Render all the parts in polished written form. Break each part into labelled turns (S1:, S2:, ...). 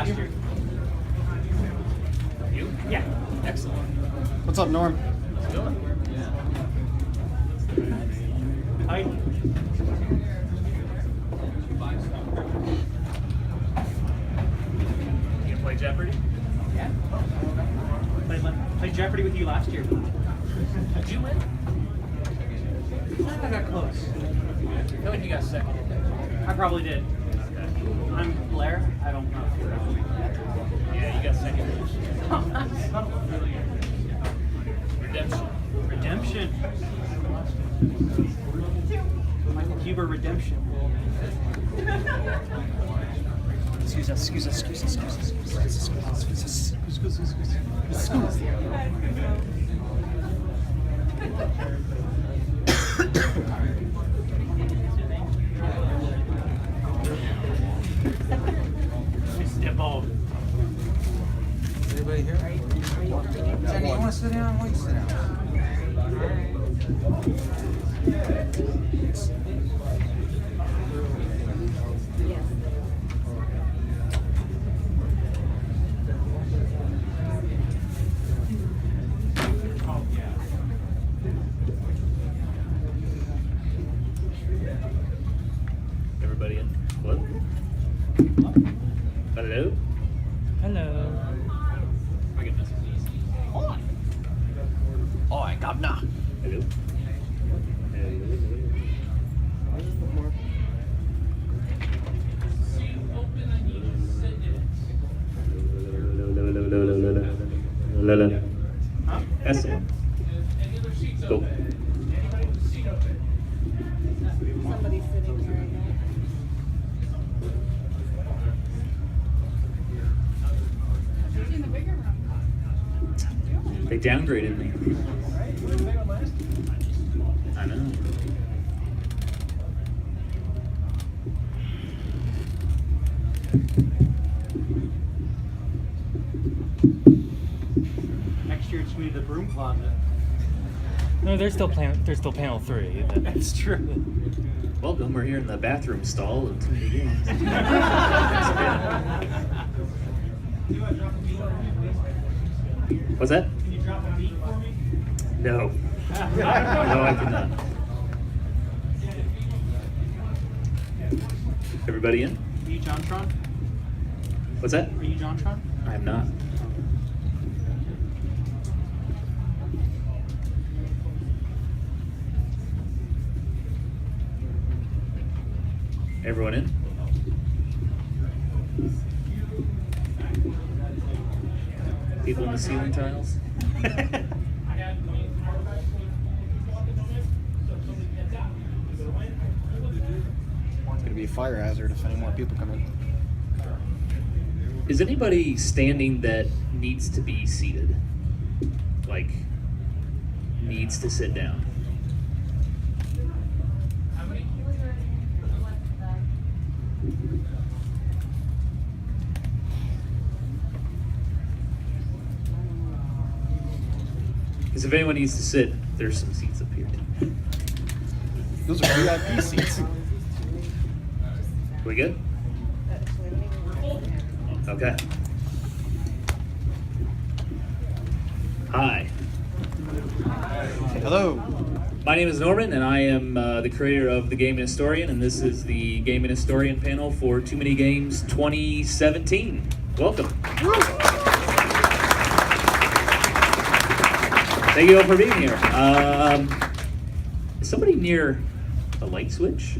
S1: last year.
S2: You?
S1: Yeah.
S2: Excellent.
S3: What's up, Norm?
S2: How's it going?
S1: Hi.
S2: You gonna play Jeopardy?
S1: Yeah. Played Jeopardy with you last year.
S2: Did you win?
S1: I got close.
S2: I feel like you got second.
S1: I probably did.
S2: Okay.
S1: I'm Blair. I don't know.
S2: Yeah, you got second. Redemption.
S1: Redemption. Michael Huber Redemption.
S3: Excuse us.
S1: Step on.
S3: Anybody here? Jenny, you want to sit down? Why don't you sit down?
S2: Everybody in? Hello? Hello?
S1: Hello.
S2: I get messages.
S3: Oi, governor.
S2: Hello? Hello. Excellent. Cool.
S4: Somebody's sitting here right now. In the bigger room.
S2: They downgraded me. I know.
S1: Next year it's gonna be the broom closet.
S5: No, there's still panel 3.
S1: That's true.
S2: Welcome, we're here in the bathroom stall of TooManyGames. What's that?
S1: Can you drop a beat for me?
S2: No. No, I cannot. Everybody in?
S1: Are you JonTron?
S2: What's that?
S1: Are you JonTron?
S2: I am not. Everyone in? People in the ceiling tiles?
S3: It's gonna be a fire hazard if any more people come in.
S2: Is anybody standing that needs to be seated? Like, needs to sit down? Because if anyone needs to sit, there's some seats up here.
S3: Those are VIP seats.
S2: We good? Okay. Hi.
S3: Hello.
S2: My name is Norman, and I am the creator of The Game and Historian, and this is the Game and Historian panel for TooManyGames 2017. Welcome. Thank you all for being here. Is somebody near a light switch?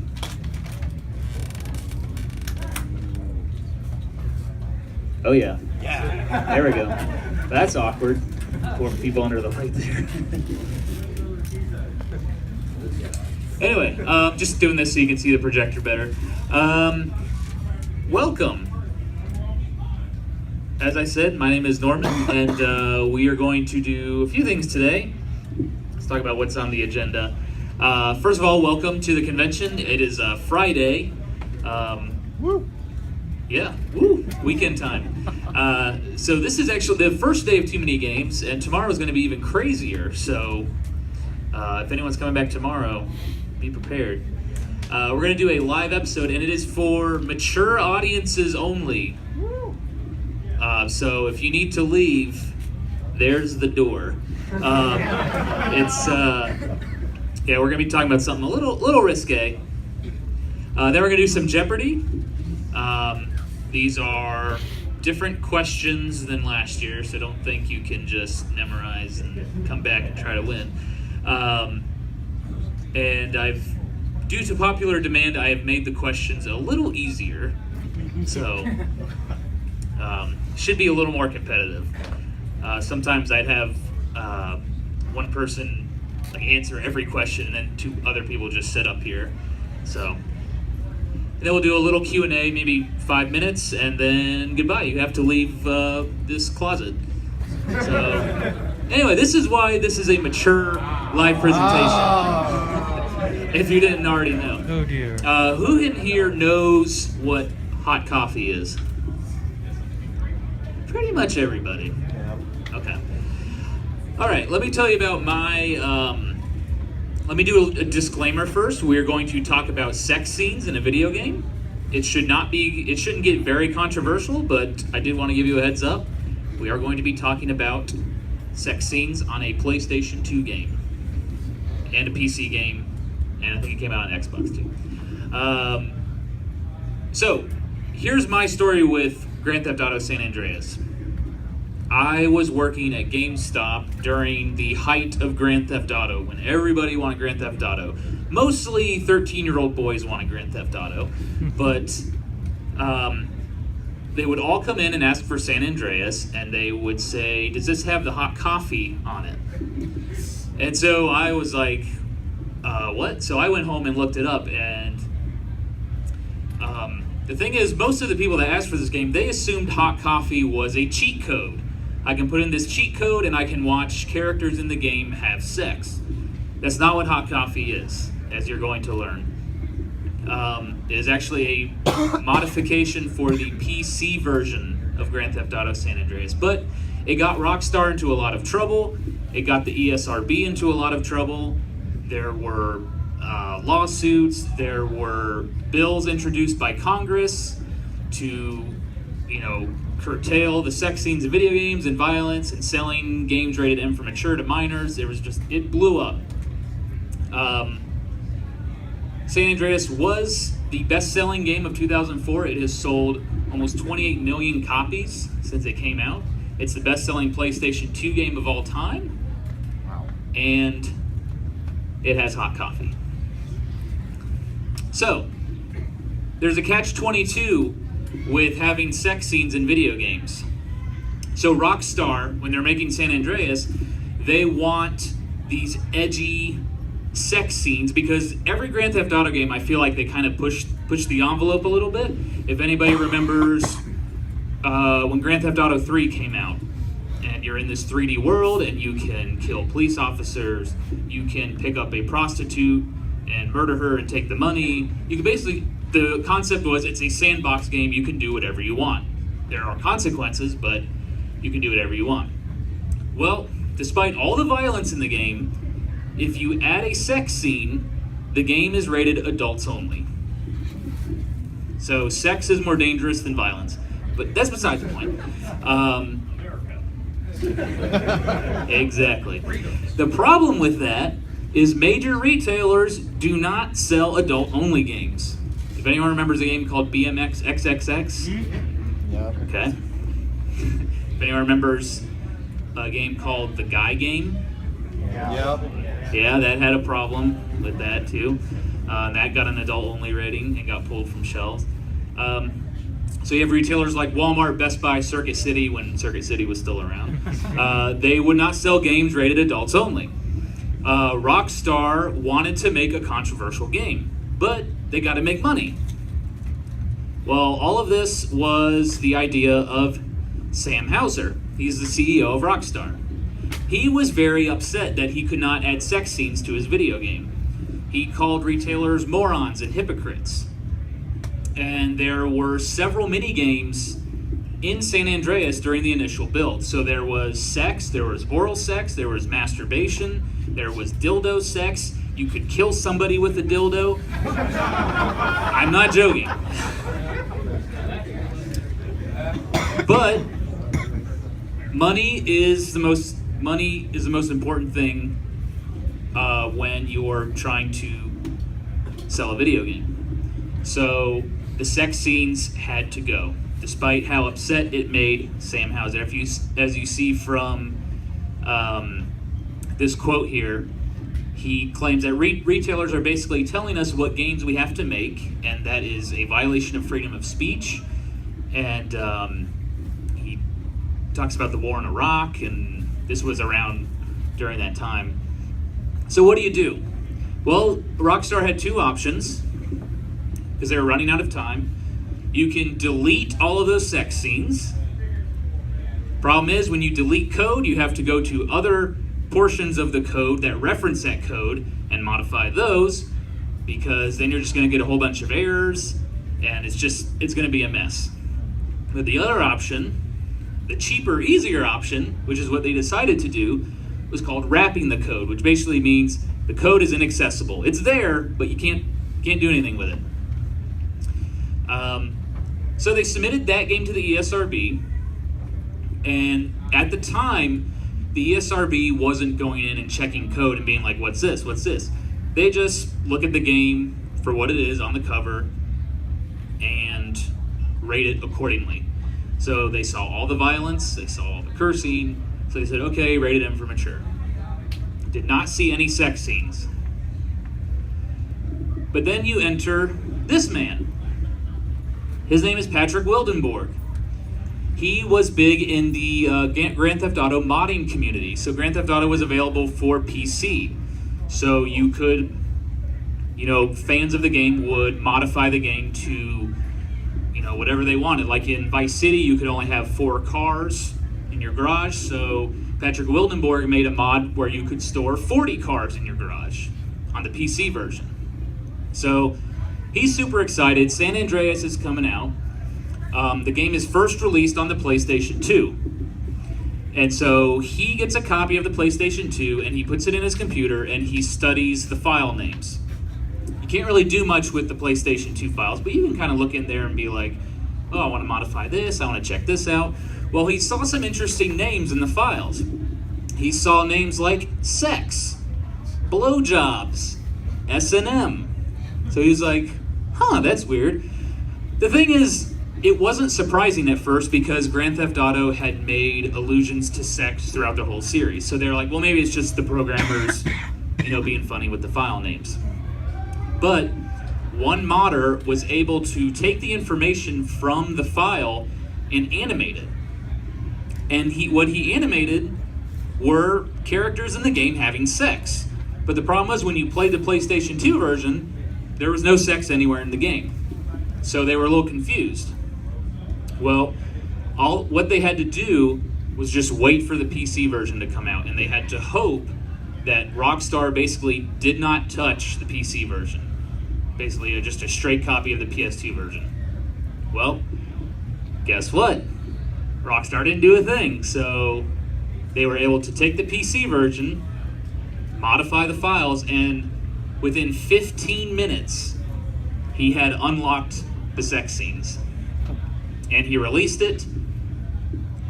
S2: Oh yeah.
S3: Yeah.
S2: There we go. That's awkward. Poor people under the light there. Anyway, just doing this so you can see the projector better. Welcome. As I said, my name is Norman, and we are going to do a few things today. Let's talk about what's on the agenda. First of all, welcome to the convention. It is Friday.
S3: Woo.
S2: Yeah, woo, weekend time. So this is actually the first day of TooManyGames, and tomorrow is going to be even crazier. So if anyone's coming back tomorrow, be prepared. We're going to do a live episode, and it is for mature audiences only. So if you need to leave, there's the door. Yeah, we're gonna be talking about something a little risque. Then we're gonna do some Jeopardy. These are different questions than last year, so don't think you can just memorize and come back and try to win. And due to popular demand, I have made the questions a little easier, so should be a little more competitive. Sometimes I'd have one person answer every question, and then 2 other people just sit up here. So, and then we'll do a little Q&A, maybe 5 minutes, and then goodbye. You have to leave this closet. So, anyway, this is why this is a mature live presentation. If you didn't already know.
S5: Oh dear.
S2: Who in here knows what hot coffee is? Pretty much everybody. Okay. All right, let me tell you about let me do a disclaimer first. We're going to talk about sex scenes in a video game. It shouldn't get very controversial, but I did want to give you a heads up. We are going to be talking about sex scenes on a PlayStation 2 game and a PC game, and I think it came out on Xbox too. So, here's my story with Grand Theft Auto San Andreas. I was working at GameStop during the height of Grand Theft Auto, when everybody wanted Grand Theft Auto. Mostly 13-year-old boys wanted Grand Theft Auto, but they would all come in and ask for San Andreas, and they would say, "Does this have the hot coffee on it?" And so I was like, what? So I went home and looked it up, and the thing is, most of the people that asked for this game, they assumed hot coffee was a cheat code. I can put in this cheat code and I can watch characters in the game have sex. That's not what hot coffee is, as you're going to learn. It is actually a modification for the PC version of Grand Theft Auto San Andreas, but it got Rockstar into a lot of trouble. It got the ESRB into a lot of trouble. There were lawsuits. There were bills introduced by Congress to, curtail the sex scenes in video games and violence and selling games rated M for mature to minors. It blew up. San Andreas was the best-selling game of 2004. It has sold almost 28 million copies since it came out. It's the best-selling PlayStation 2 game of all time.
S3: Wow.
S2: And it has hot coffee. So, there's a catch-22 with having sex scenes in video games. So Rockstar, when they're making San Andreas, they want these edgy sex scenes, because every Grand Theft Auto game, I feel like they kind of push the envelope a little bit. If anybody remembers when Grand Theft Auto 3 came out, and you're in this 3D world, and you can kill police officers, you can pick up a prostitute and murder her and take the money. You can basically, the concept was, it's a sandbox game, you can do whatever you want. There are consequences, but you can do whatever you want. Well, despite all the violence in the game, if you add a sex scene, the game is rated adults only. So sex is more dangerous than violence, but that's beside the point. Exactly. The problem with that is major retailers do not sell adult-only games. If anyone remembers a game called BMX XXX,
S3: Yep.
S2: okay. If anyone remembers a game called The Guy Game,
S3: Yep.
S2: yeah, that had a problem with that too. That got an adult-only rating and got pulled from shelves. So you have retailers like Walmart, Best Buy, Circuit City, when Circuit City was still around. They would not sell games rated adults only. Rockstar wanted to make a controversial game, but they got to make money. Well, all of this was the idea of Sam Houser. He's the CEO of Rockstar. He was very upset that he could not add sex scenes to his video game. He called retailers morons and hypocrites. And there were several mini-games in San Andreas during the initial build. So there was sex, there was oral sex, there was masturbation, there was dildo sex. You could kill somebody with a dildo. I'm not joking. But money is the most important thing when you're trying to sell a video game. So the sex scenes had to go, despite how upset it made Sam Houser. As you see from this quote here, he claims that retailers are basically telling us what games we have to make, and that is a violation of freedom of speech. And he talks about the war in Iraq, and this was around during that time. So what do? Well, Rockstar had two options, because they were running out of time. You can delete all of those sex scenes. Problem is, when you delete code, you have to go to other portions of the code that reference that code and modify those, because then you're just going to get a whole bunch of errors, and it's going to be a mess. But the other option, the cheaper, easier option, which is what they decided to do, was called wrapping the code, which basically means the code is inaccessible. It's there, but you can't do anything with it. So they submitted that game to the ESRB, and at the time, the ESRB wasn't going in and checking code and being like, what's this? They just look at the game for what it is on the cover and rate it accordingly. So they saw all the violence, they saw all the cursing, so they said, okay, rated M for mature. Did not see any sex scenes. But then you enter this man. His name is Patrick Wildenborg. He was big in the Grand Theft Auto modding community. So Grand Theft Auto was available for PC. So you could, fans of the game would modify the game to, whatever they wanted. Like in Vice City, you could only have 4 cars in your garage. So Patrick Wildenborg made a mod where you could store 40 cars in your garage on the PC version. So he's super excited. San Andreas is coming out. The game is first released on the PlayStation 2. And so he gets a copy of the PlayStation 2 and he puts it in his computer and he studies the file names. You can't really do much with the PlayStation 2 files, but you can kind of look in there and be like, oh, I want to modify this, I want to check this out. Well, he saw some interesting names in the files. He saw names like sex, blowjobs, S&M. So he's like, that's weird. The thing is, it wasn't surprising at first because Grand Theft Auto had made allusions to sex throughout the whole series. So they're like, well, maybe it's just the programmers, being funny with the file names. But one modder was able to take the information from the file and animate it. And what he animated were characters in the game having sex. But the problem was when you played the PlayStation 2 version, there was no sex anywhere in the game. So they were a little confused. Well, what they had to do was just wait for the PC version to come out, and they had to hope that Rockstar basically did not touch the PC version. Basically, just a straight copy of the PS2 version. Well, guess what? Rockstar didn't do a thing, so they were able to take the PC version, modify the files, and within 15 minutes, he had unlocked the sex scenes. And he released it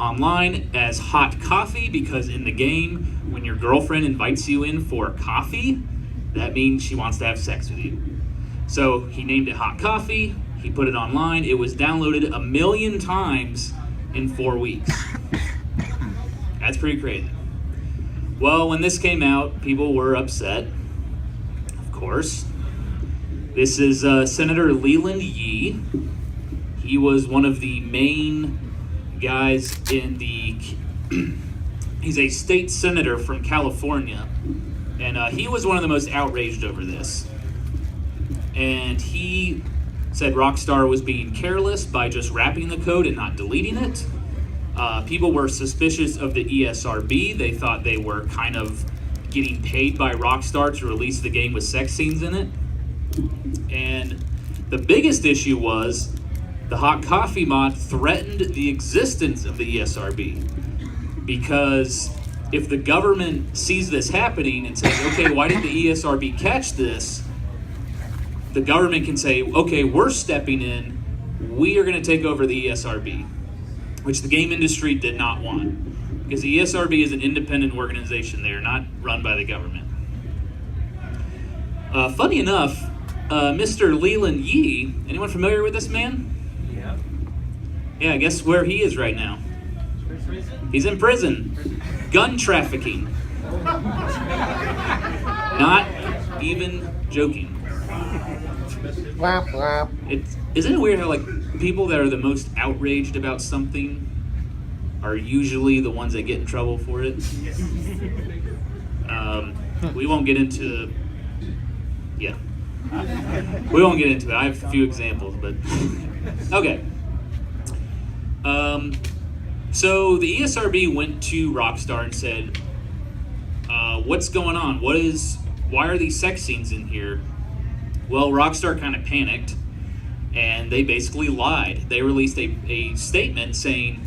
S2: online as hot coffee because in the game, when your girlfriend invites you in for coffee, that means she wants to have sex with you. So he named it Hot Coffee, he put it online, it was downloaded 1 million times in 4 weeks. That's pretty crazy. Well, when this came out, people were upset, of course. This is Senator Leland Yee. He was one of the main guys in he's a state senator from California, and he was one of the most outraged over this. And he said Rockstar was being careless by just wrapping the code and not deleting it. People were suspicious of the ESRB. They thought they were kind of getting paid by Rockstar to release the game with sex scenes in it. And the biggest issue was the Hot Coffee mod threatened the existence of the ESRB. Because if the government sees this happening and says, okay, why did the ESRB catch this? The government can say, okay, we're stepping in, we are going to take over the ESRB, which the game industry did not want. because the ESRB is an independent organization. They are not run by the government. Funny enough, Mr. Leland Yee, anyone familiar with this man?
S1: Yeah.
S2: Yeah, guess where he is right now?
S1: Prison?
S2: He's in prison. Gun trafficking. Not even joking.
S3: Whap, whap.
S2: Isn't it weird how like people that are the most outraged about something are usually the ones that get in trouble for it? We won't get into. Yeah. We won't get into it. I have a few examples, but okay. So the ESRB went to Rockstar and said, "What's going on? Why are these sex scenes in here?" Well, Rockstar kind of panicked, and they basically lied. They released a statement saying,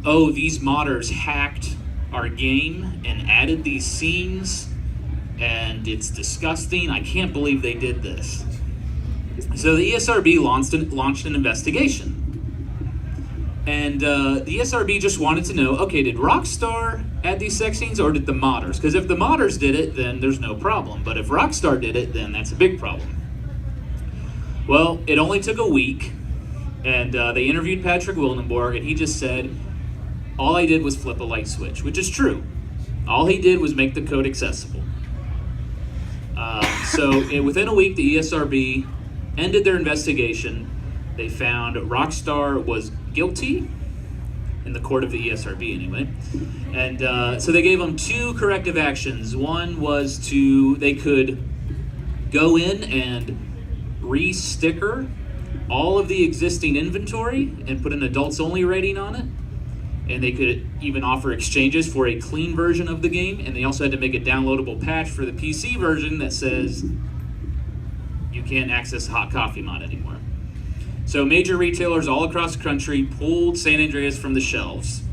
S2: "Oh, these modders hacked our game and added these scenes, and it's disgusting. I can't believe they did this." So the ESRB launched an investigation. And the ESRB just wanted to know, okay, did Rockstar add these sex scenes or did the modders? Because if the modders did it, then there's no problem. But if Rockstar did it, then that's a big problem. Well, it only took a week, and they interviewed Patrick Wildenborg, and he just said, all I did was flip a light switch, which is true. All he did was make the code accessible. Within a week, the ESRB ended their investigation. They found Rockstar was guilty, in the court of the ESRB anyway. And so they gave them 2 corrective actions. One was they could go in and re-sticker all of the existing inventory and put an adults only rating on it. And they could even offer exchanges for a clean version of the game. And they also had to make a downloadable patch for the PC version that says you can't access Hot Coffee mod anymore. So major retailers all across the country pulled San Andreas from the shelves.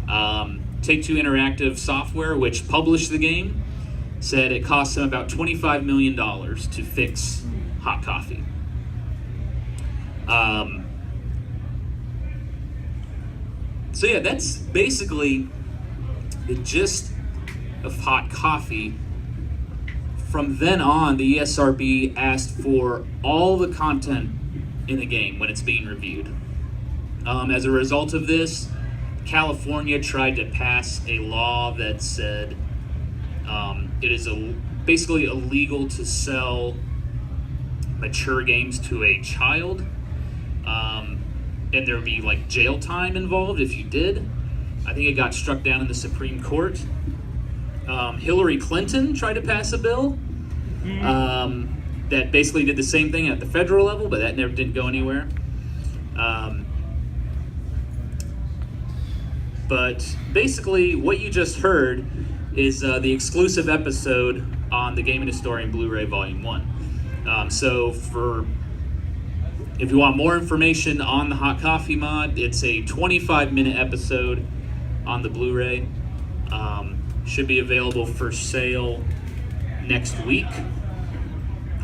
S2: Take-Two Interactive Software, which published the game, said it cost them about $25 million to fix Hot Coffee. So yeah, that's basically the gist of Hot Coffee. From then on, the ESRB asked for all the content in the game when it's being reviewed. As a result of this, California tried to pass a law that said it is basically illegal to sell mature games to a child, and there would be like jail time involved if you did. I think it got struck down in the Supreme Court. Hillary Clinton tried to pass a bill that basically did the same thing at the federal level, but that never didn't go anywhere. But basically, what you just heard is the exclusive episode on the Gaming Historian Blu-ray Volume 1. If you want more information on the Hot Coffee mod, it's a 25-minute episode on the Blu-ray. Should be available for sale next week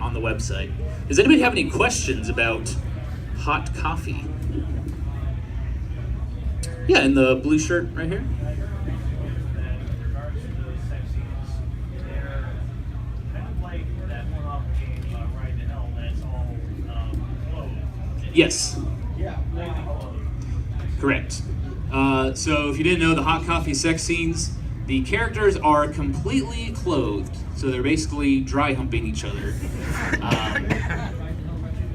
S2: on the website. Does anybody have any questions about Hot Coffee? Yeah, in the blue shirt right here.
S1: In regards to those sex scenes, they're kind of like that one-off game, Ride to Hell, that's all clothed.
S2: Yes,
S1: Yeah, completely clothed.
S2: correct. So if you didn't know, the Hot Coffee sex scenes, the characters are completely clothed. So they're basically dry humping each other.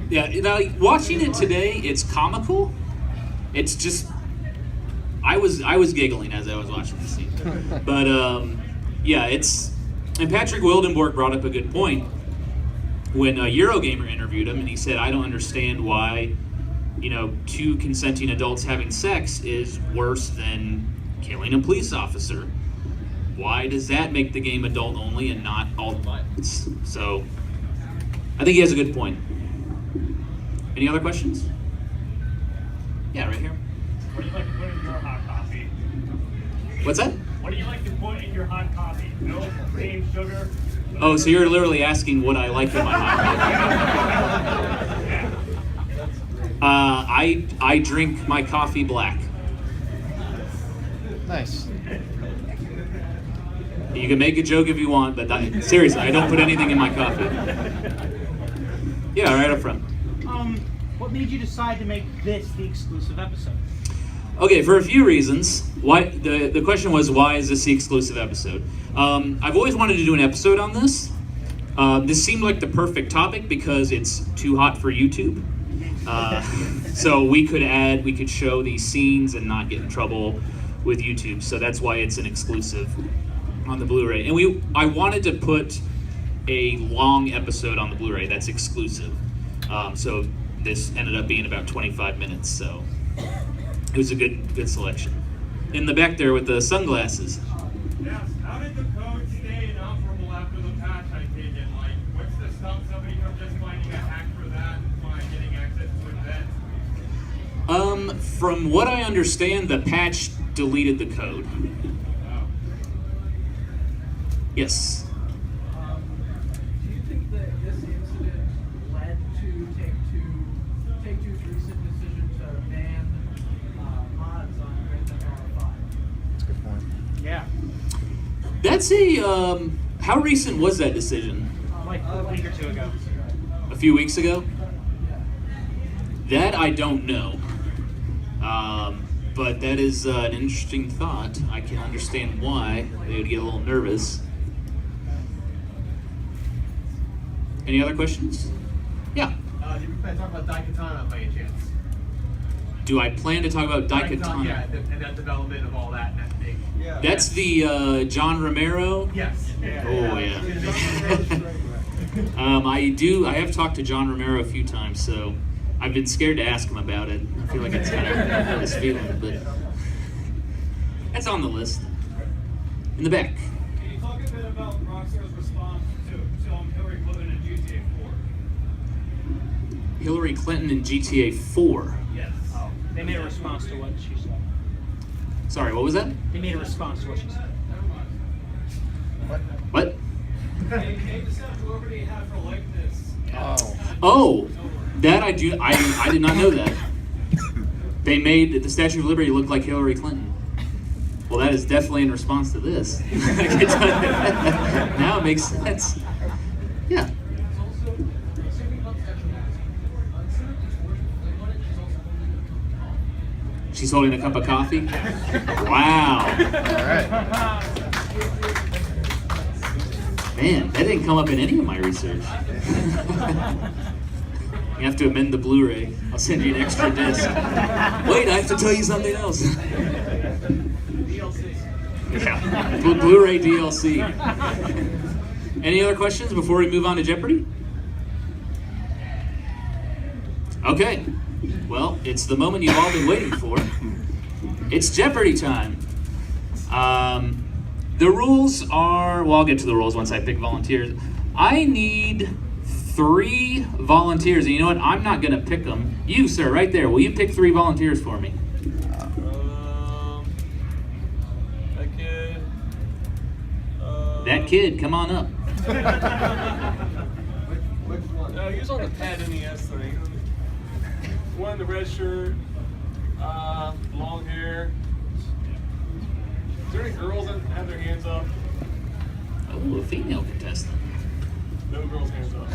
S2: Yeah, now watching it today, it's comical. It's just, I was giggling as I was watching the scene. But yeah, and Patrick Wildenborg brought up a good point when Eurogamer interviewed him, and he said, I don't understand why, 2 consenting adults having sex is worse than killing a police officer. Why does that make the game adult only and not all violence? So I think he has a good point. Any other questions? Yeah, right here.
S1: What do you like to put in your hot coffee?
S2: What's that?
S1: What do you like to put in your hot coffee? Milk, cream, sugar?
S2: Oh, so you're literally asking what I like in my hot coffee. I drink my coffee black.
S3: Nice.
S2: You can make a joke if you want, but seriously, I don't put anything in my coffee. Yeah, right up front.
S6: What made you decide to make this the exclusive episode?
S2: Okay, for a few reasons. Why the question was, why is this the exclusive episode? I've always wanted to do an episode on this. This seemed like the perfect topic because it's too hot for YouTube. So we could show these scenes and not get in trouble with YouTube. So that's why it's an exclusive on the Blu-ray. And I wanted to put a long episode on the Blu-ray that's exclusive. So this ended up being about 25 minutes. So it was a good selection. In the back there with the sunglasses.
S7: Yes. How did the code stay inoperable after the patch, I take it? Like, what's to stop somebody from just finding a hack for that and getting access to it then?
S2: From what I understand, the patch deleted the code.
S7: Oh.
S2: Yes.
S8: Do you think that this incident led to Take-Two's recent decision to ban mods on Grand Theft Auto 5?
S3: That's a good point.
S6: Yeah.
S2: That's how recent was that decision?
S6: Like a week or two ago.
S2: A few weeks ago? That I don't know. But that is an interesting thought. I can understand why they would get a little nervous. Any other questions? Yeah.
S7: Do you plan to talk about Daikatana by any chance?
S2: Do I plan to talk about Daikatana?
S7: Yeah, and that development of all that and that thing. Yeah.
S2: That's the John Romero?
S7: Yes.
S2: Oh, yeah. I have talked to John Romero a few times, so I've been scared to ask him about it. I feel like it's kind of hurt his feelings, but that's on the list. In the back.
S7: Can you talk a bit about Rockstar's response to Hillary Clinton in GTA 4?
S2: Hillary Clinton in GTA 4.
S7: Yes.
S6: Oh, they made a response to what she said.
S2: Sorry, what was that?
S6: They made a response to what she said.
S2: What?
S7: Hey, the Statue of Liberty had her likeness.
S2: Oh, that I do. I did not know that. They made the Statue of Liberty look like Hillary Clinton. Well, that is definitely in response to this. Now it makes sense. Yeah. She's holding a cup of coffee? Wow.
S3: All right.
S2: Man, that didn't come up in any of my research. You have to amend the Blu-ray. I'll send you an extra disc. Wait, I have to tell you something else. Yeah, Blu-ray DLC. Any other questions before we move on to Jeopardy? Okay. Well, it's the moment you've all been waiting for. It's Jeopardy time. The rules are, well, I'll get to the rules once I pick volunteers. I need 3 volunteers, and you know what? I'm not going to pick them. You, sir, right there. Will you pick 3 volunteers for me?
S7: That kid.
S2: That kid, come on up.
S7: Which one? He was on the pad NES thing. One in the red shirt, long hair. Is there any girls that have their hands up?
S2: Oh, a female contestant.
S7: No girls' hands up.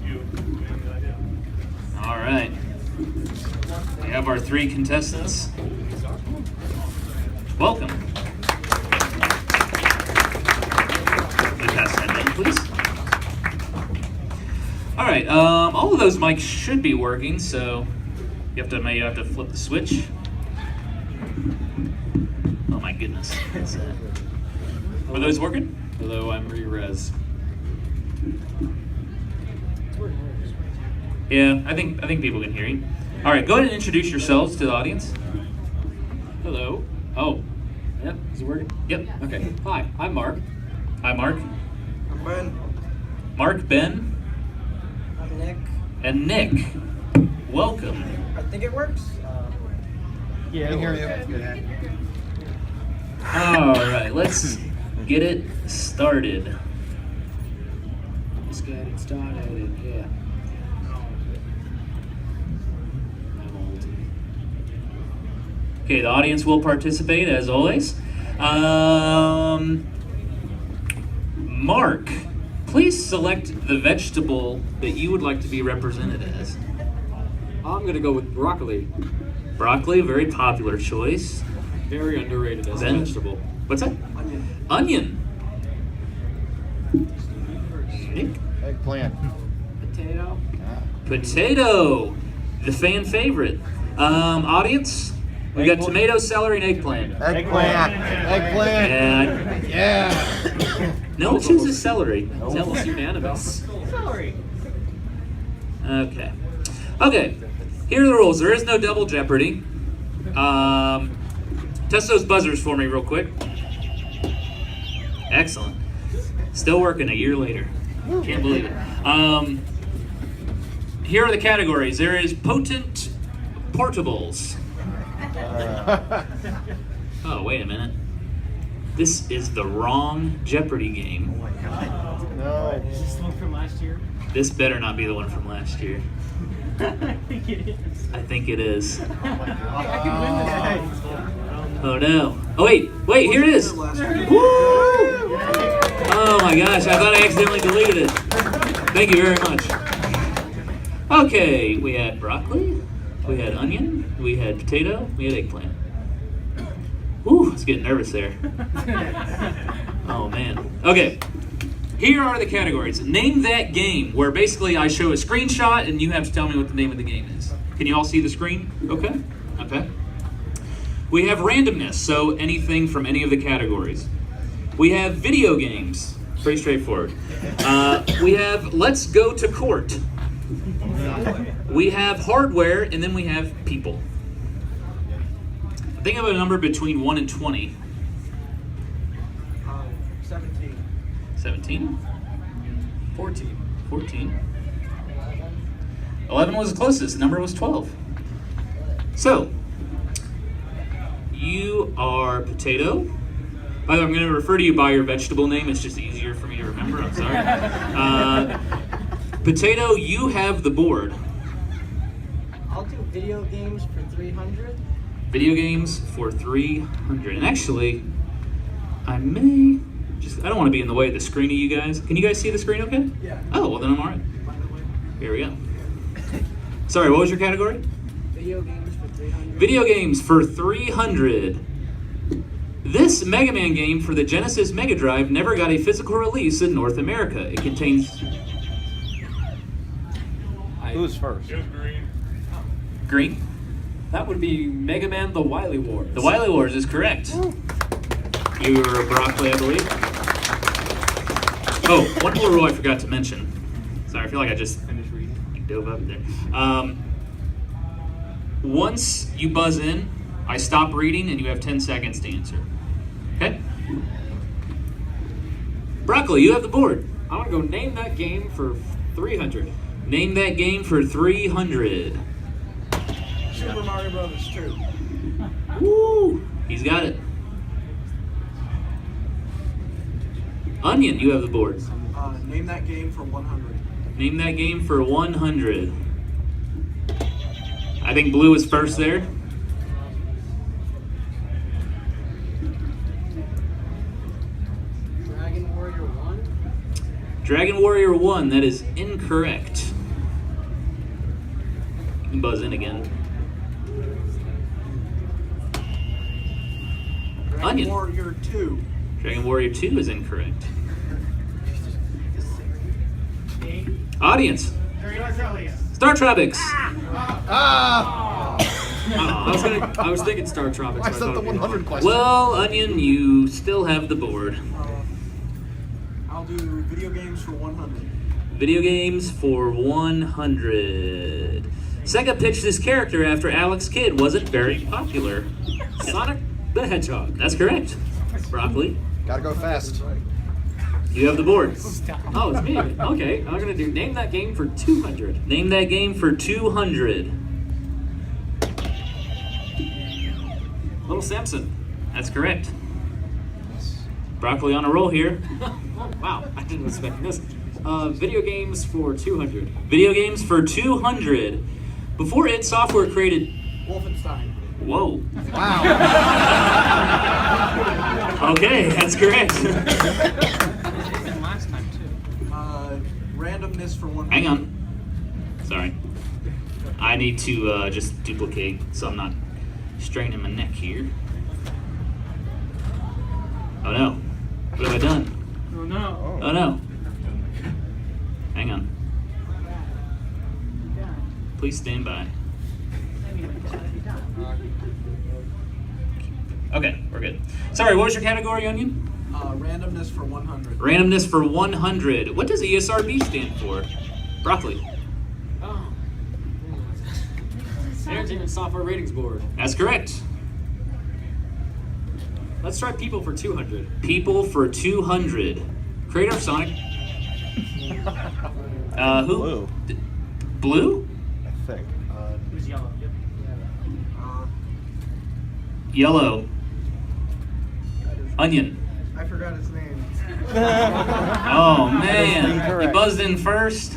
S7: You. Any idea?
S2: All right. We have our 3 contestants. Welcome. Can you pass that in, please? All right. All of those mics should be working, so you have to flip the switch. Oh my goodness. What's that? Are those working?
S9: Hello, I'm Re-Rez.
S2: Yeah, I think people can hear you. All right, go ahead and introduce yourselves to the audience.
S9: Hello.
S2: Oh,
S9: Yep, is it working?
S2: yep.
S9: Okay. Hi, I'm Mark.
S2: Hi, Mark.
S3: I'm Ben.
S2: Mark, Ben,
S8: I'm Nick.
S2: and Nick. Welcome.
S8: I think it works.
S3: I can hear you. Good.
S2: All right, let's get it started.
S9: Let's get it started, yeah. I'm old.
S2: Okay, the audience will participate as always. Mark, please select the vegetable that you would like to be represented as.
S9: I'm gonna go with broccoli.
S2: Broccoli, very popular choice.
S9: Very underrated as a
S2: Then-
S9: vegetable.
S2: What's that?
S8: Onion.
S2: Onion. Nick?
S3: Eggplant.
S8: Potato.
S2: Potato, the fan favorite. Audience, we got
S3: Eggplant.
S2: tomato, celery, and eggplant.
S3: Eggplant. Eggplant.
S2: And
S3: Yeah.
S2: no one chooses celery.
S9: That was unanimous.
S6: Celery.
S2: Okay. Okay. Here are the rules. There is no double Jeopardy. Test those buzzers for me real quick. Excellent. Still working a year later. Can't believe it. Here are the categories. There is potent portables. Oh, wait a minute. This is the wrong Jeopardy game.
S3: No.
S6: Is this the one from last year?
S2: This better not be the one from last year.
S6: I think it is.
S2: I think it is.
S6: I can win this one.
S2: Oh no. Oh wait, here it is. Woo! Oh my gosh, I thought I accidentally deleted it. Thank you very much. Okay, we had broccoli, we had onion, we had potato, we had eggplant. Ooh, I was getting nervous there. Oh man. Okay. Here are the categories. Name that game, where basically I show a screenshot and you have to tell me what the name of the game is. Can you all see the screen? Okay. Okay. We have randomness, so anything from any of the categories. We have video games. Pretty straightforward. We have let's go to court. We have hardware, and then we have people. Think of a number between 1 and 20.
S8: 17.
S2: 17?
S9: 14.
S2: 14. 11 was the closest. The number was 12. So, you are potato. By the way, I'm going to refer to you by your vegetable name. It's just easier for me to remember. I'm sorry. Potato, you have the board.
S8: I'll do video games for 300.
S2: Video games for 300. And actually, I don't want to be in the way of the screen of you guys. Can you guys see the screen okay?
S8: Yeah.
S2: Oh, well then I'm all right. Here we go. Sorry, what was your category?
S8: Video games for 300.
S2: Video games for 300. This Mega Man game for the Genesis Mega Drive never got a physical release in North America. It contains
S3: Who's first?
S7: It was green.
S2: green.
S9: That would be Mega Man The Wily Wars.
S2: The Wily Wars is correct. You were broccoli, I believe. Oh, one more rule I forgot to mention. Sorry, I feel like I just dove up there. Once you buzz in, I stop reading and you have 10 seconds to answer. Okay? Broccoli, you have the board.
S9: I want to go name that game for 300.
S2: Name that game for 300.
S8: Super Mario Brothers 2.
S2: Woo! He's got it. Onion, you have the board.
S8: Name that game for 100.
S2: Name that game for 100. I think blue is first there.
S8: Dragon Warrior 1.
S2: Dragon Warrior 1, that is incorrect. You can buzz in again.
S8: Dragon
S2: Onion.
S8: Warrior 2.
S2: Dragon Warrior 2 is incorrect. Audience. Star Tropics.
S3: Ah!
S9: I was thinking Star Tropics.
S3: I
S9: but
S3: said
S9: thought
S3: the
S9: it'd be
S3: 100
S9: fun.
S3: question.
S2: Well, Onion, you still have the board.
S8: I'll do video games for 100.
S2: Video games for 100. Sega pitched this character after Alex Kidd wasn't very popular.
S9: Sonic the Hedgehog.
S2: That's correct. Broccoli,
S3: Gotta go fast.
S2: you have the board.
S9: Oh, it's me. Okay, I'm gonna do name that game for 200.
S2: Name that game for 200.
S9: Little Samson.
S2: That's correct. Broccoli on a roll here.
S9: Oh, wow, I didn't expect this. Video games for 200.
S2: Video games for 200. Before id Software created
S8: Wolfenstein.
S2: Whoa.
S3: Wow.
S2: Okay, that's correct.
S5: Last time too.
S8: Randomness for 100.
S2: Hang on. Sorry. I need to just duplicate so I'm not straining my neck here. Oh no. What have I done?
S5: Oh no.
S2: Oh no. Hang on. Please stand by. Okay, we're good. Sorry, what was your category, Onion?
S8: Randomness for 100.
S2: Randomness for 100. What does ESRB stand for? Broccoli.
S9: Oh. Entertainment Software Ratings Board.
S2: That's correct.
S9: Let's try people for 200.
S2: People for 200. Creator of Sonic. Who?
S3: Blue.
S2: Blue?
S3: I think.
S6: It was yellow. Yep.
S2: Yellow. Onion.
S8: I forgot his name.
S2: Oh man. You
S3: incorrect.
S2: buzzed in first.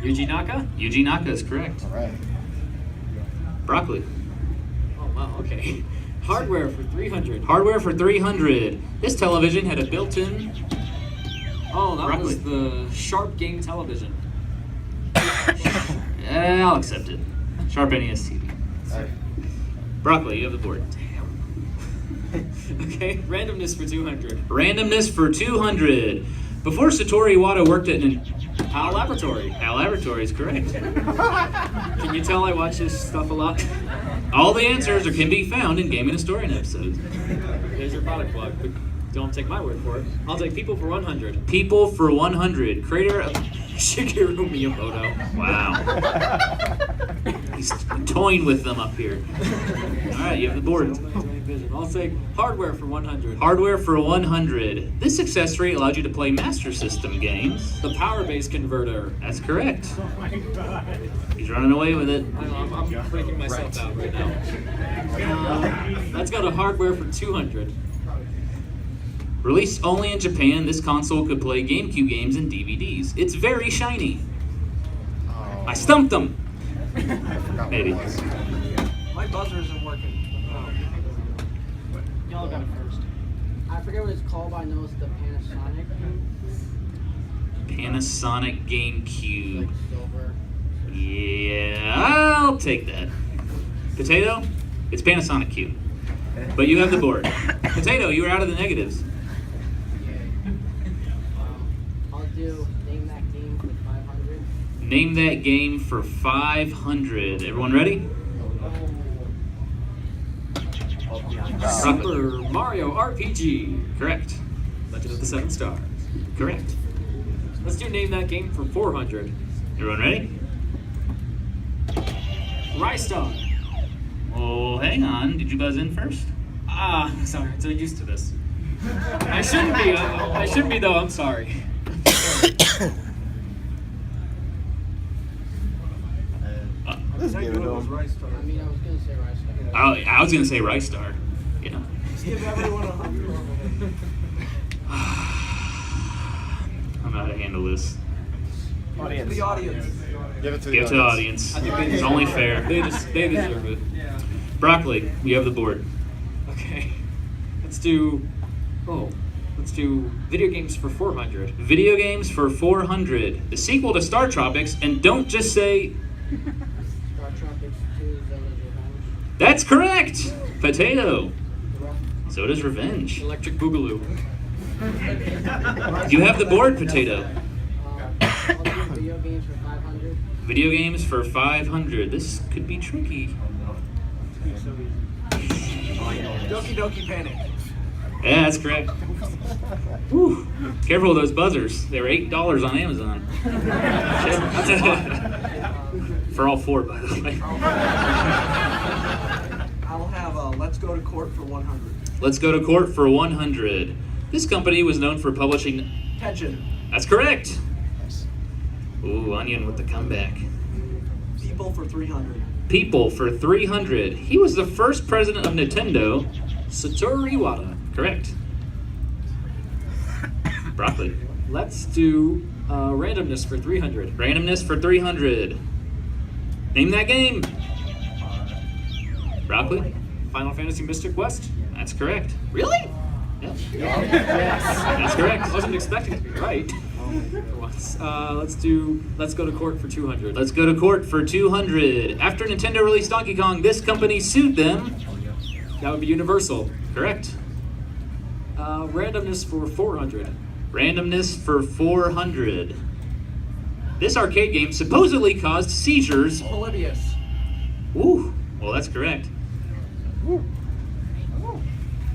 S9: Yuji Naka?
S2: Yuji Naka is correct.
S3: All right.
S2: Broccoli.
S9: Oh, wow, okay. Hardware for 300.
S2: Hardware for 300. This television had a built-in.
S9: Oh, that
S2: Broccoli.
S9: was the Sharp Game Television.
S2: I'll accept it. Sharp NES TV.
S3: All right.
S2: Broccoli, you have the board.
S9: Okay, randomness for 200.
S2: Randomness for 200. Before Satoru Iwata worked at
S9: HAL Laboratory.
S2: HAL Laboratory is correct.
S9: Can you tell I watch this stuff a lot?
S2: All the answers can be found in Gaming Historian episodes.
S9: There's your product plug, but don't take my word for it. I'll take people for 100.
S2: People for 100. Creator of
S9: Shigeru Miyamoto.
S2: Wow. He's toying with them up here. All right, you have the board.
S9: I'll take hardware for 100.
S2: Hardware for 100. This accessory allowed you to play Master System games.
S9: The power base converter.
S2: That's correct.
S6: Oh my god.
S2: He's running away with it.
S9: I'm freaking myself out right now. That's got a hardware for 200.
S2: Released only in Japan, this console could play GameCube games and DVDs. It's very shiny.
S3: Oh,
S2: I stumped them.
S3: I forgot
S2: Maybe.
S3: what it was.
S8: My buzzer isn't working.
S6: Y'all got it first.
S10: I forget what it's called, but I know it's the Panasonic.
S2: Panasonic GameCube.
S10: Like silver.
S2: Yeah, I'll take that. Potato, it's Panasonic Q. But you have the board. Potato, you were out of the negatives.
S10: I'll do name that game for 500.
S2: Name that game for 500. Everyone ready?
S9: Super Mario RPG.
S2: Correct.
S9: Legend of the Seven Stars.
S2: Correct.
S9: Let's do name that game for 400.
S2: Everyone ready?
S9: Rystar.
S2: Oh, hang on. Did you buzz in first?
S9: Ah, sorry, I'm so used to this. I shouldn't be. I shouldn't be though. I'm sorry.
S3: Let's give it to him.
S10: I mean, I was gonna say Rice.
S2: I was going to say Rice Star. You know.
S8: Just give everyone 100 over there.
S2: I don't know how to handle this.
S3: Audience.
S8: The audience.
S3: Give it to
S2: Give it to the audience.
S9: I think they
S2: It's only fair.
S9: They deserve it.
S2: Broccoli, you have the board.
S9: Okay. Let's do video games for 400.
S2: Video games for 400. The sequel to Star Tropics, and don't just say,
S10: Star Tropics 2, Zelda's Revenge.
S2: that's correct! Potato. So does Revenge.
S9: Electric Boogaloo.
S2: You have the board, Potato.
S10: I'll do video games for 500.
S2: Video games for 500. This could be tricky.
S8: Doki Doki Panic.
S2: Yeah, that's correct. Whew. Careful with those buzzers. They were $8 on Amazon. For all four, by the way.
S8: I'll have Let's Go to Court for 100.
S2: Let's go to court for 100. This company was known for publishing.
S8: Tension.
S2: That's correct. Ooh, Onion with the comeback.
S8: People for 300.
S2: People for 300. He was the first president of Nintendo.
S9: Satoru Iwata.
S2: Correct. Broccoli.
S9: Let's do randomness for 300.
S2: Randomness for 300. Name that game. Broccoli?
S9: Final Fantasy Mystic West?
S2: That's correct.
S9: Really?
S2: Yep. That's correct.
S9: I wasn't expecting it to be right. For once. Let's go to court for 200.
S2: Let's go to court for 200. After Nintendo released Donkey Kong, this company sued them.
S9: That would be Universal.
S2: Correct.
S9: Randomness for 400.
S2: Randomness for 400. This arcade game supposedly caused seizures.
S8: Polybius.
S2: Ooh, well that's correct.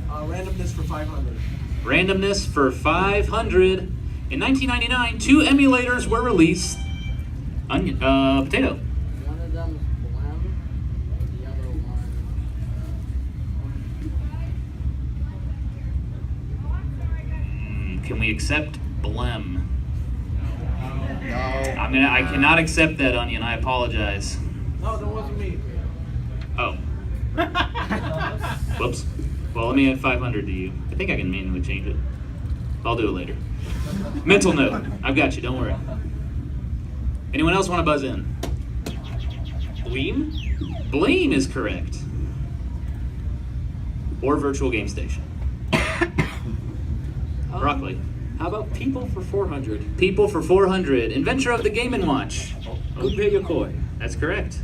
S8: Randomness for 500.
S2: Randomness for 500. In 1999, 2 emulators were released. Potato.
S10: One of them's Blem, the other one.
S2: Can we accept Blem?
S3: No.
S2: I cannot accept that, Onion. I apologize.
S8: No, that wasn't me.
S2: Oh. Whoops. Well, let me add 500 to you. I think I can manually change it. I'll do it later. Mental note. I've got you. Don't worry. Anyone else want to buzz in?
S9: Bleem?
S2: Bleem is correct. Or Virtual Game Station. Broccoli.
S9: How about People for 400?
S2: People for 400. Inventor of the Game & Watch.
S9: Gunpei Yokoi.
S2: That's correct.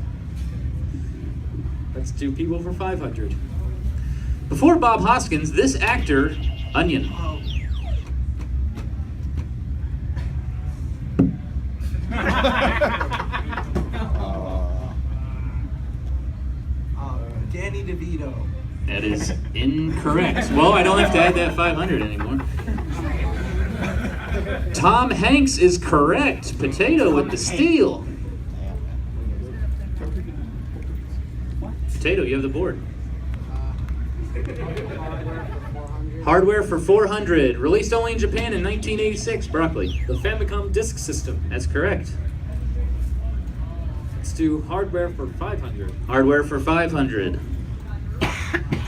S9: Let's do People for 500.
S2: Before Bob Hoskins, this actor, Onion.
S8: Danny DeVito.
S2: That is incorrect. Well, I don't have to add that 500 anymore. Tom Hanks is correct. Potato with the steal. Potato, you have the board.
S10: Hardware for 400.
S2: Hardware for 400. Released only in Japan in 1986. Broccoli.
S9: The Famicom Disk System.
S2: That's correct.
S9: Let's do Hardware for 500.
S2: Hardware for 500.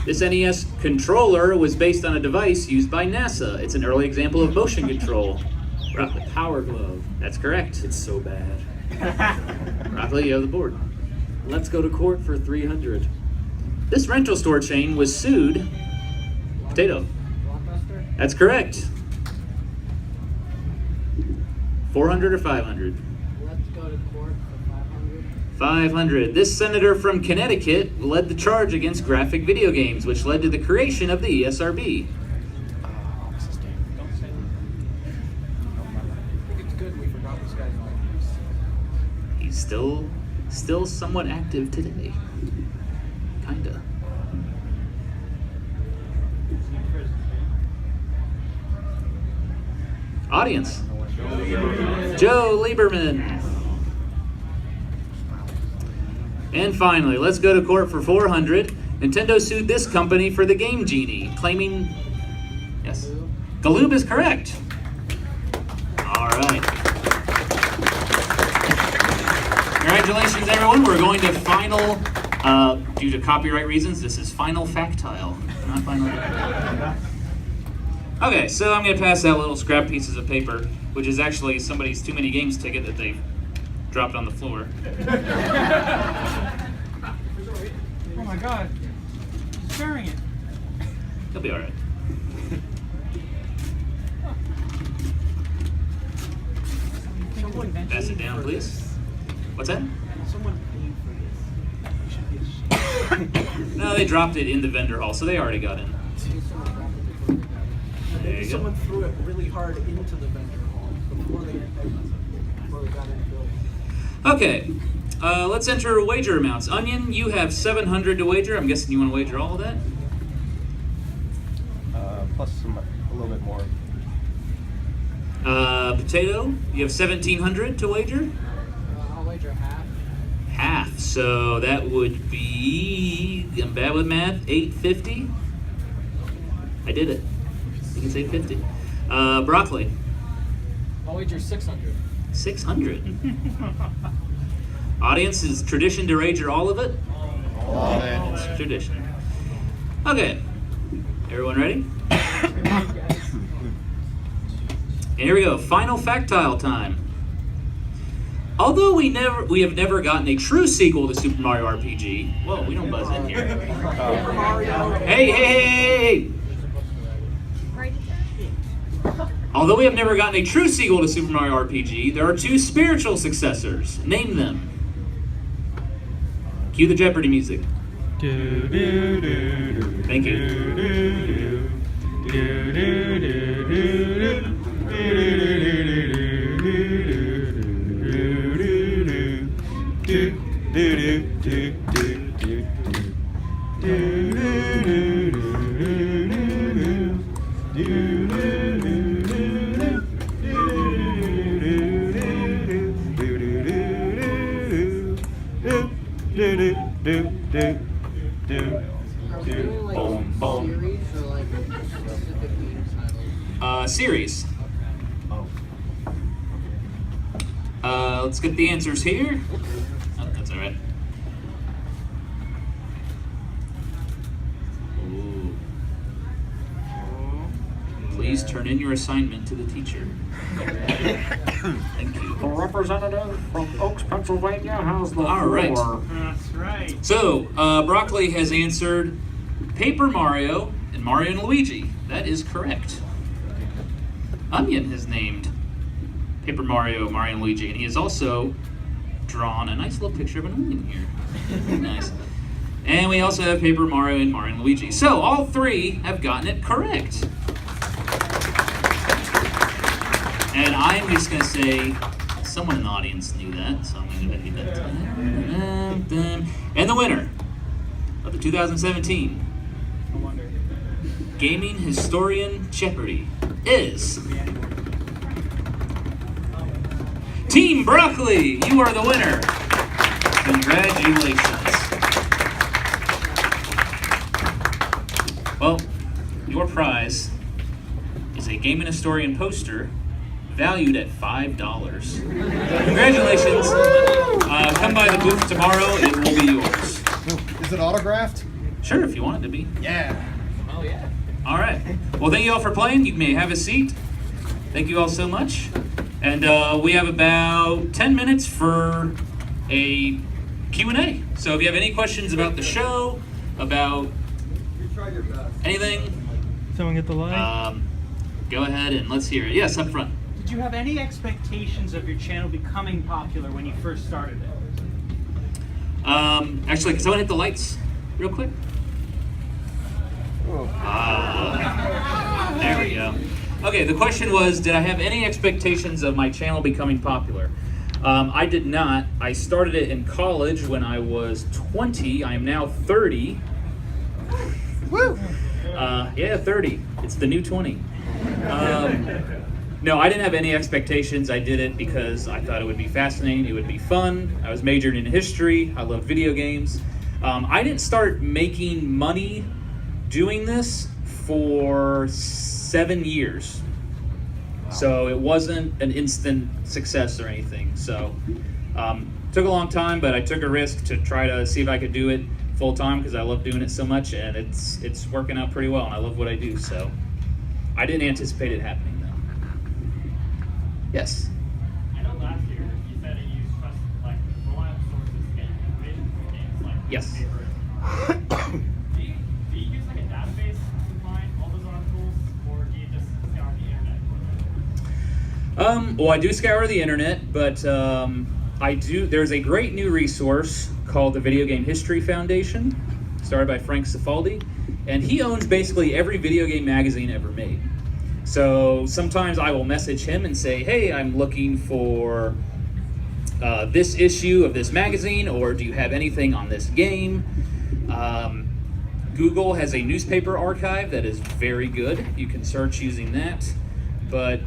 S2: This NES controller was based on a device used by NASA. It's an early example of motion control. Broccoli.
S9: Power Glove.
S2: That's correct.
S9: It's so bad.
S2: Broccoli, you have the board.
S9: Let's go to court for 300.
S2: This rental store chain was sued. Potato.
S10: Blockbuster.
S2: That's correct. 400 or 500?
S10: Let's go to court for 500.
S2: 500. This senator from Connecticut led the charge against graphic video games, which led to the creation of the ESRB.
S3: What's his name?
S8: I think it's good we forgot this guy's name.
S2: He's still somewhat active today. Kinda. Audience. Joe Lieberman. And finally, let's go to court for 400. Nintendo sued this company for the Game Genie, claiming... Yes. Galoob is correct. All right. Congratulations, everyone. We're going to final, due to copyright reasons, this is final factile, not final. Okay, so I'm going to pass out little scrap pieces of paper, which is actually somebody's TooManyGames ticket that they dropped on the floor.
S6: Oh my god. He's sharing it.
S2: He'll be all right.
S6: Someone
S2: Pass it down, please. What's that?
S8: Someone paid for this.
S2: No, they dropped it in the vendor hall, so they already got in. There you go.
S8: Someone threw it really hard into the vendor hall before they got in the building.
S2: Okay, let's enter wager amounts. Onion, you have 700 to wager. I'm guessing you want to wager all of that?
S3: Plus a little bit more.
S2: Potato, you have 1,700 to wager?
S10: I'll wager half.
S2: Half, so that would be, I'm bad with math, 850? I did it. You can say 50. Broccoli,
S9: I'll wager 600.
S2: 600. Audience, is tradition to wager all of it?
S3: All of it.
S2: It's tradition. Okay, everyone ready? And here we go, final factile time. Although we have never gotten a true sequel to Super Mario RPG. Whoa, we don't buzz in here. Hey! Although we have never gotten a true sequel to Super Mario RPG, there are 2 spiritual successors. Name them. Cue the Jeopardy music. Thank you.
S10: Are we doing like a series or like a specific game title?
S2: Series. Let's get the answers here. Oh, that's all right. Ooh. Please turn in your assignment to the teacher. Thank you.
S11: The representative from Oaks, Pennsylvania has the
S2: All right.
S11: floor.
S6: That's right.
S2: So, Broccoli has answered Paper Mario and Mario and Luigi. That is correct. Onion has named Paper Mario, Mario and Luigi, and he has also drawn a nice little picture of an onion here. Very nice. And we also have Paper Mario and Mario and Luigi. So, all 3 have gotten it correct. And I'm just going to say, someone in the audience knew that, so I'm going to give that to them. And the winner of the 2017 Gaming Historian Jeopardy is Team Broccoli. You are the winner. Congratulations. Well, your prize is a Gaming Historian poster valued at $5. Congratulations. Come by the booth tomorrow. It will be yours.
S3: Is it autographed?
S2: Sure, if you want it to be.
S3: Yeah.
S10: Oh yeah.
S2: All right. Well, thank you all for playing. You may have a seat. Thank you all so much. And we have about 10 minutes for a Q&A. So if you have any questions about the show, about anything,
S5: Someone get the light?
S2: go ahead and let's hear it. Yes, up front.
S6: Did you have any expectations of your channel becoming popular when you first started it?
S2: Actually, can someone hit the lights real quick? There we go. Okay, the question was, did I have any expectations of my channel becoming popular? I did not. I started it in college when I was 20. I am now 30.
S3: Woo!
S2: Yeah, 30. It's the new 20. No, I didn't have any expectations. I did it because I thought it would be fascinating. It would be fun. I was majoring in history. I love video games. I didn't start making money doing this for 7 years. So it wasn't an instant success or anything. So took a long time, but I took a risk to try to see if I could do it full time because I love doing it so much, and it's working out pretty well, and I love what I do. So I didn't anticipate it happening though. Yes.
S1: I know last year you said that you trust like reliable sources to get information from games like
S2: Yes.
S1: newspapers. Do you use like a database to find all those articles, or do you just scour the internet for them?
S2: Well, I do scour the internet, but there's a great new resource called the Video Game History Foundation, started by Frank Cifaldi, and he owns basically every video game magazine ever made. So sometimes I will message him and say, hey, I'm looking for this issue of this magazine, or do you have anything on this game? Google has a newspaper archive that is very good. You can search using that. But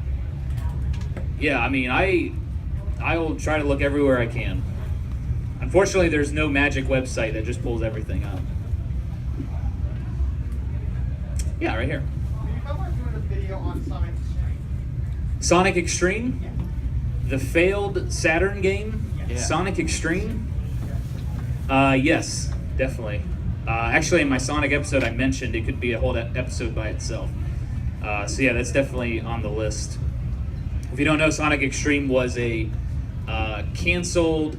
S2: yeah, I mean, I will try to look everywhere I can. Unfortunately, there's no magic website that just pulls everything up. Yeah, right here.
S8: How about doing a video on Sonic Extreme?
S2: Sonic Extreme? The failed Saturn game?
S3: Yeah.
S2: Sonic Extreme? Yes, definitely. Actually, in my Sonic episode, I mentioned it could be a whole episode by itself. So yeah, that's definitely on the list. If you don't know, Sonic Extreme was a canceled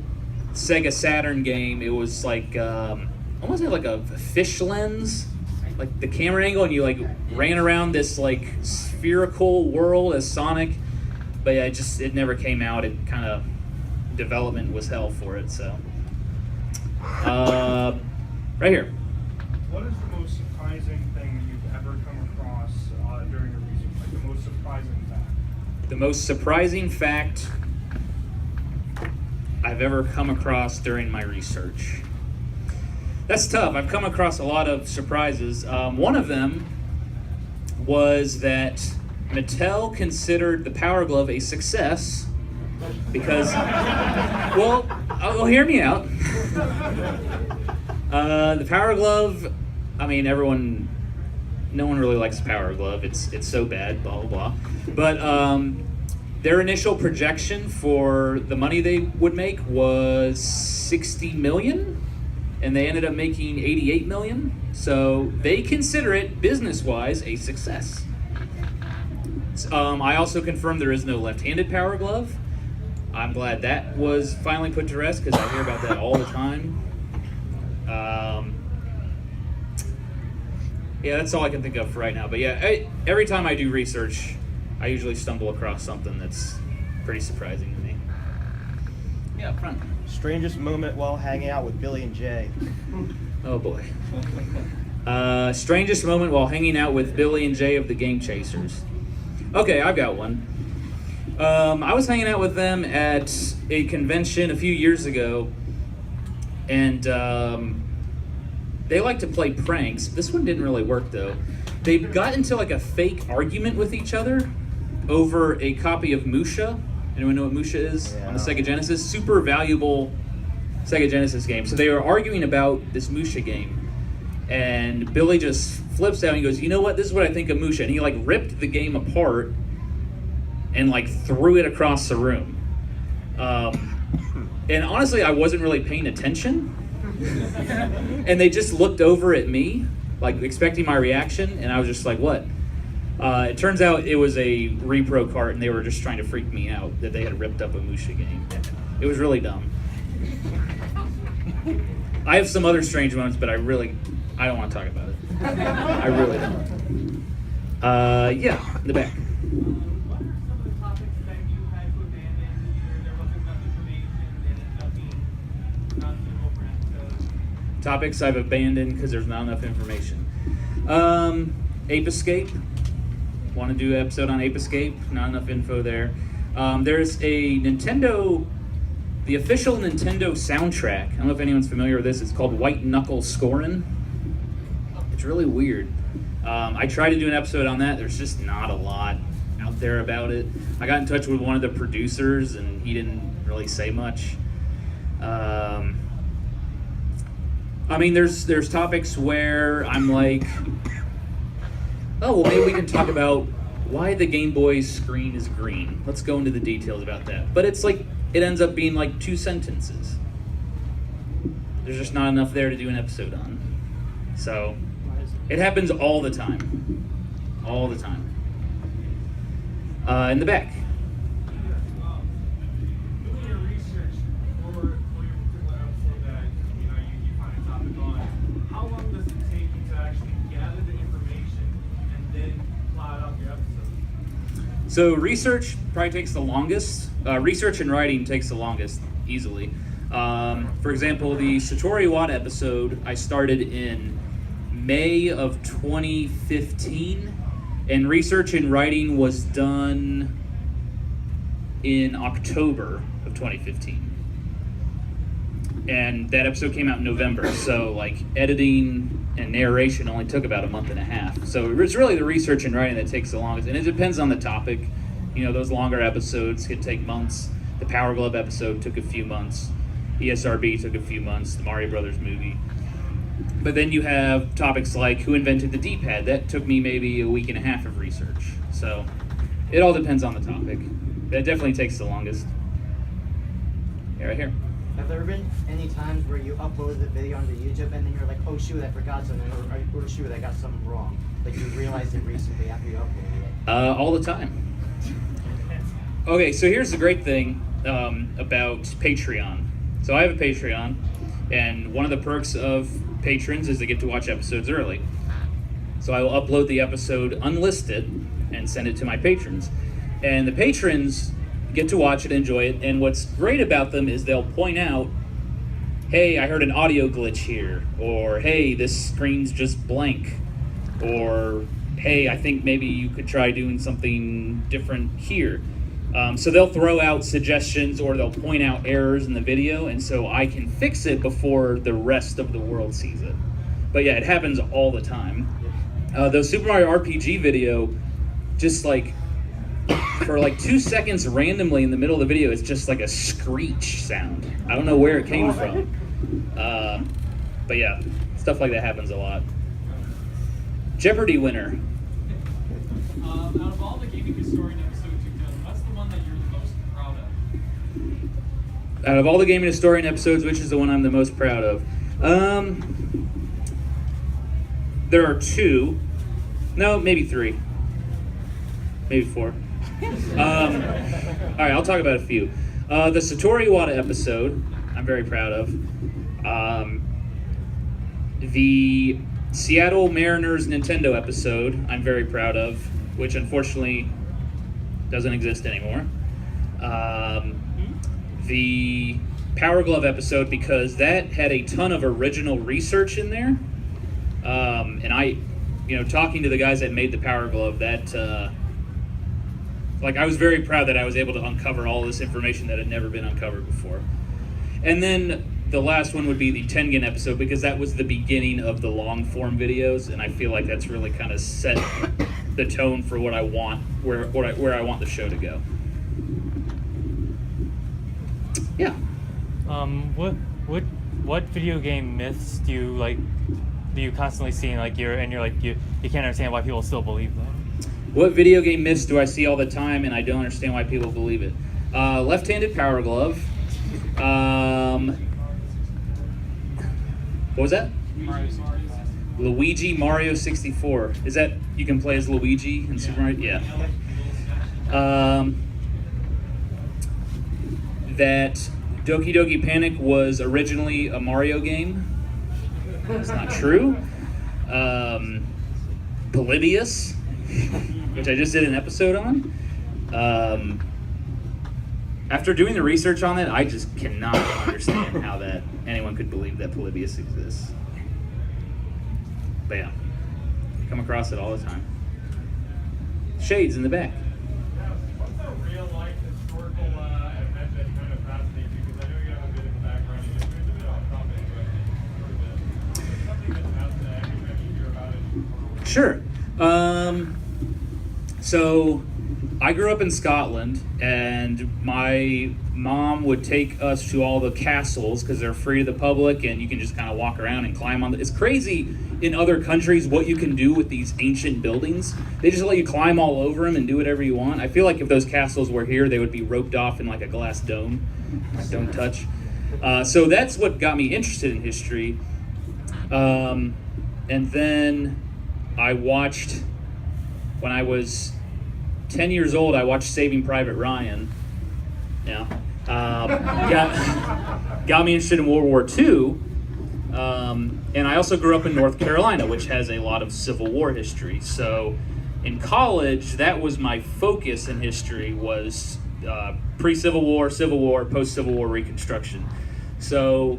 S2: Sega Saturn game. It was like almost had like a fish lens, like the camera angle, and you like ran around this like spherical world as Sonic. But yeah, it never came out. It kind of development was hell for it. So right here.
S1: What is the most surprising thing you've ever come across during your research? Like the most surprising fact?
S2: The most surprising fact I've ever come across during my research. That's tough. I've come across a lot of surprises. One of them was that Mattel considered the Power Glove a success because, well, hear me out. The Power Glove, I mean, no one really likes the Power Glove. It's so bad, blah, blah, blah. But their initial projection for the money they would make was $60 million, and they ended up making $88 million. So they consider it, business-wise, a success. I also confirmed there is no left-handed Power Glove. I'm glad that was finally put to rest because I hear about that all the time. Yeah, that's all I can think of for right now. But yeah, every time I do research, I usually stumble across something that's pretty surprising to me. Yeah, up front.
S3: Strangest moment while hanging out with Billy and Jay.
S2: Oh boy. Strangest moment while hanging out with Billy and Jay of the Game Chasers. Okay, I've got one. I was hanging out with them at a convention a few years ago, and they like to play pranks. This one didn't really work though. They got into like a fake argument with each other over a copy of Musha. Anyone know what Musha is?
S3: Yeah.
S2: On the Sega Genesis? Super valuable Sega Genesis game. So they were arguing about this Musha game. And Billy just flips out and he goes, you know what? This is what I think of Musha. And he like ripped the game apart and like threw it across the room. And honestly, I wasn't really paying attention. And they just looked over at me, like expecting my reaction. And I was just like, what? It turns out it was a repro cart and they were just trying to freak me out that they had ripped up a Musha game. It was really dumb. I have some other strange moments, but I don't want to talk about it. I really don't. Yeah, in the back.
S8: What are some of the topics that you had to abandon? Either there wasn't enough information and ended up being not suitable for episodes?
S2: Topics I've abandoned because there's not enough information. Ape Escape. Want to do an episode on Ape Escape? Not enough info there. There's a Nintendo, the official Nintendo soundtrack. I don't know if anyone's familiar with this. It's called White Knuckle Scorin'. It's really weird. I tried to do an episode on that. There's just not a lot out there about it. I got in touch with one of the producers, and he didn't really say much. I mean, there's topics where I'm like, oh, well, maybe we can talk about why the Game Boy's screen is green. Let's go into the details about that. But it's like, it ends up being like 2 sentences. There's just not enough there to do an episode on. So, it happens all the time. All the time. In the back.
S7: Doing your research for your particular episode that you find a topic on, how long does it take you to actually gather the information and then plot out your episode?
S2: So research probably takes the longest. Research and writing takes the longest, easily. For example, the Satori Iwata episode I started in May of 2015, and research and writing was done in October of 2015. And that episode came out in November, so like editing and narration only took about a month and a half. So it's really the research and writing that takes the longest, and it depends on the topic. You know, those longer episodes could take months. The Power Glove episode took a few months. ESRB took a few months. The Mario Brothers movie. But then you have topics like who invented the D-pad. That took me maybe a week and a half of research. So it all depends on the topic. That definitely takes the longest. Yeah, right here.
S10: Have there been any times where you uploaded the video onto YouTube and then you're like, oh shoot, I forgot something, or shoot, I got something wrong? Like you realized it recently after you uploaded it?
S2: All the time. Okay, so here's the great thing about Patreon. So I have a Patreon, and one of the perks of patrons is they get to watch episodes early. So I will upload the episode unlisted and send it to my patrons. And the patrons get to watch it, enjoy it, and what's great about them is they'll point out, hey, I heard an audio glitch here, or hey, this screen's just blank, or hey, I think maybe you could try doing something different here. So they'll throw out suggestions or they'll point out errors in the video, and so I can fix it before the rest of the world sees it. But yeah, it happens all the time. The Super Mario RPG video, just like for like 2 seconds randomly in the middle of the video, it's just like a screech sound. I don't know where it came from. But yeah, stuff like that happens a lot. Jeopardy winner.
S7: Out of all the gaming historian episodes you've done, what's the one that you're the most proud of?
S2: Out of all the gaming historian episodes, which is the one I'm the most proud of? There are 2. No, maybe 3. Maybe 4. All right, I'll talk about a few. The Satoru Iwata episode, I'm very proud of. The Seattle Mariners Nintendo episode, I'm very proud of, which unfortunately doesn't exist anymore. The Power Glove episode, because that had a ton of original research in there. And I, talking to the guys that made the Power Glove, that, I was very proud that I was able to uncover all this information that had never been uncovered before. And then the last one would be the Tengen episode, because that was the beginning of the long form videos, and I feel like that's really kind of set the tone for what I want, where I want the show to go. Yeah.
S5: What video game myths do you constantly see you can't understand why people still believe them?
S2: What video game myths do I see all the time and I don't understand why people believe it? Left-handed Power Glove. What was that? Luigi Mario 64. Is that you can play as Luigi in Super Mario? Yeah. That Doki Doki Panic was originally a Mario game. That's not true. Polybius, which I just did an episode on. After doing the research on that, I just cannot understand how that anyone could believe that Polybius exists. But yeah, I come across it all the time. Shades in the back.
S7: What's a real-life historical event that kind of fascinates you? Because I know you have a bit of a background in history. It's a bit off topic, but something that's fascinating that you hear about it.
S2: Sure. So I grew up in Scotland, and my mom would take us to all the castles because they're free to the public, and you can just kind of walk around and climb on. It's crazy in other countries what you can do with these ancient buildings. They just let you climb all over them and do whatever you want. I feel like if those castles were here, they would be roped off in like a glass dome. Don't touch. So that's what got me interested in history. And then I watched, when I was 10 years old, I watched Saving Private Ryan. Yeah. Got me interested in World War II. And I also grew up in North Carolina, which has a lot of Civil War history. So in college, that was my focus in history, was pre-Civil War, Civil War, post-Civil War Reconstruction. So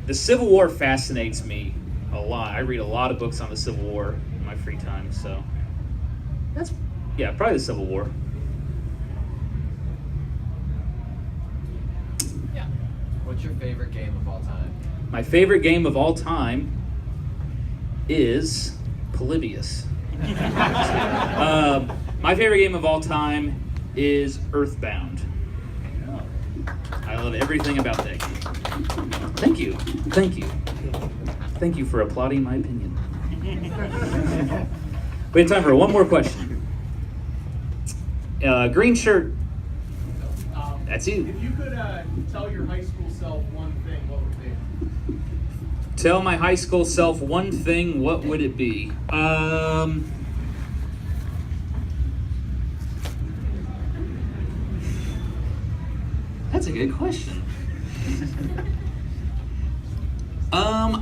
S2: the Civil War fascinates me a lot. I read a lot of books on the Civil War in my free time. So that's, yeah, probably the Civil War.
S10: Yeah. What's your favorite game of all time?
S2: My favorite game of all time is Polybius. My favorite game of all time is Earthbound. I love everything about that game. Thank you. Thank you. Thank you for applauding my opinion. We have time for one more question. Green shirt. That's you.
S8: If you could tell your high school self one thing, what would it be?
S2: Tell my high school self one thing, what would it be? That's a good question.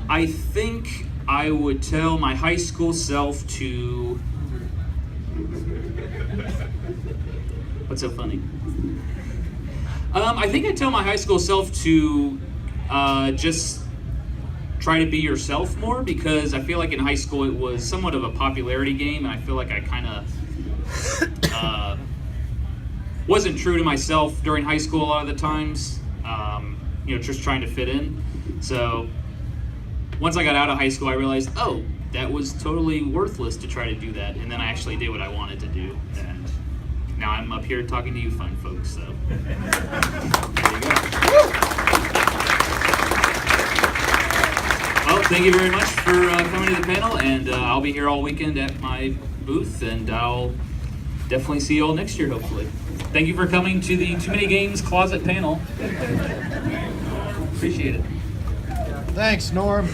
S2: I think I would tell my high school self to. What's so funny? I think I'd tell my high school self to just try to be yourself more, because I feel like in high school it was somewhat of a popularity game, and I feel like I kind of wasn't true to myself during high school a lot of the times, just trying to fit in. So once I got out of high school, I realized, oh, that was totally worthless to try to do that, and then I actually did what I wanted to do, and now I'm up here talking to you fine folks, so there you go. Well, thank you very much for coming to the panel, and I'll be here all weekend at my booth, and I'll definitely see you all next year, hopefully. Thank you for coming to the Too Many Games Closet panel. Appreciate it.
S3: Thanks, Norm.